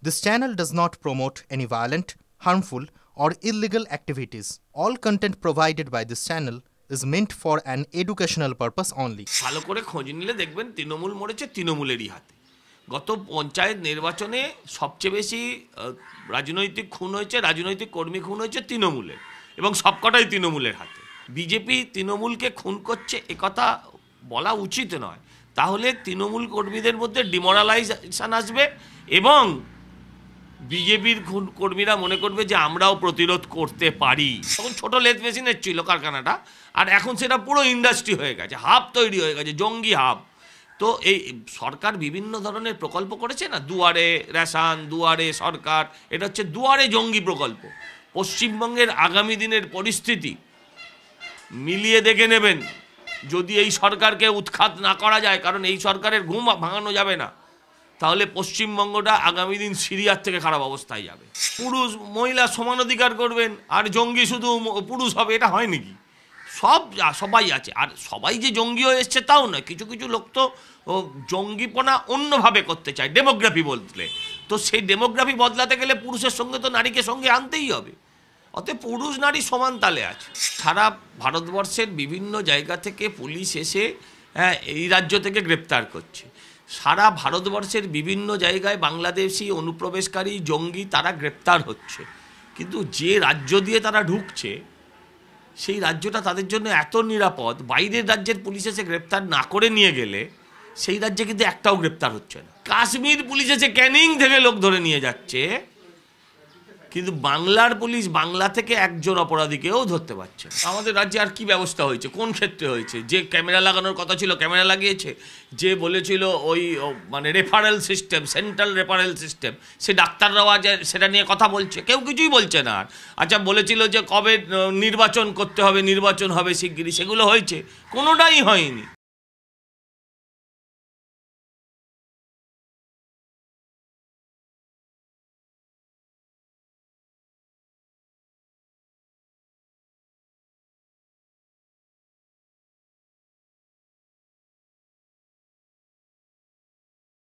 This channel does not promote any violent, harmful, or illegal activities. All content provided by this channel is meant for an educational purpose only. ভালো করে খোঁজ নিলে দেখবেন তৃণমূল মরেছে তৃণমূলেরই হাতে। গত পঞ্চায়েত নির্বাচনে সবচেয়ে বেশি রাজনৈতিক খুন হয়েছে, রাজনৈতিক কর্মী খুন হয়েছে তৃণমূলের, এবং সবকটাই তৃণমূলের হাতে। বিজেপি তৃণমূলকে খুন করছে একথা বলা উচিত নয়, তাহলে তৃণমূল কর্মীদের মধ্যে ডিমোরালাইজেশন আসবে এবং বিজেপির কর্মীরা মনে করবে যে আমরাও প্রতিরোধ করতে পারি। তখন ছোট লেদ মেশিনের ছিল কারখানাটা, আর এখন সেটা পুরো ইন্ডাস্ট্রি হয়ে গেছে, হাব তৈরি হয়ে গেছে, জঙ্গি হাব। তো এই সরকার বিভিন্ন ধরনের প্রকল্প করেছে না, দুয়ারে রেশন, দুয়ারে সরকার, এটা হচ্ছে দুয়ারে জঙ্গি প্রকল্প। পশ্চিমবঙ্গের আগামী দিনের পরিস্থিতি মিলিয়ে দেখে নেবেন, যদি এই সরকারকে উৎখাত না করা যায়, কারণ এই সরকারের ঘুম ভাঙানো যাবে না, তাহলে পশ্চিমবঙ্গটা আগামী দিন সিরিয়ার থেকে খারাপ অবস্থায় যাবে। পুরুষ মহিলা সমান অধিকার করবেন আর জঙ্গি শুধু পুরুষ হবে, এটা হয় নাকি? সবাই আছে, আর সবাই যে জঙ্গি হয়ে এসছে তাও নয়, কিছু কিছু লোক তো জঙ্গিপনা অন্যভাবে করতে চায় ডেমোগ্রাফি বদলে। তো সেই ডেমোগ্রাফি বদলাতে গেলে পুরুষের সঙ্গে তো নারীকে সঙ্গে আনতেই হবে, অতএব পুরুষ নারী সমান তালে আছে। সারা ভারতবর্ষের বিভিন্ন জায়গা থেকে পুলিশ এসে এই রাজ্য থেকে গ্রেপ্তার করছে। সারা ভারতবর্ষের বিভিন্ন জায়গায় বাংলাদেশি অনুপ্রবেশকারী জঙ্গি তারা গ্রেপ্তার হচ্ছে, কিন্তু যে রাজ্য দিয়ে তারা ঢুকছে সেই রাজ্যটা তাদের জন্য এত নিরাপদ, বাইরের রাজ্যের পুলিশ এসে গ্রেপ্তার না করে নিয়ে গেলে সেই রাজ্যে কিন্তু একটাও গ্রেপ্তার হচ্ছে না। কাশ্মীর পুলিশ এসে ক্যানিং থেকে লোক ধরে নিয়ে যাচ্ছে, কিন্তু বাংলার পুলিশ বাংলা থেকে একজন অপরাধীকেও ধরতে পারছে। আমাদের রাজ্যে আর কি ব্যবস্থা হয়েছে, কোন ক্ষেত্রে হয়েছে? যে ক্যামেরা লাগানোর কথা ছিল ক্যামেরা লাগিয়েছে, যে বলেছিল ওই মানে referral system, central referral system, সে ডাক্তাররাও আজ সেটা নিয়ে কথা বলছে, কেউ কিছুই বলছে না। আচ্ছা, বলেছিল যে কবে নির্বাচন করতে হবে, নির্বাচন হবে শিগগিরই, সেগুলো হয়েছে? কোনোটাই হয়নি।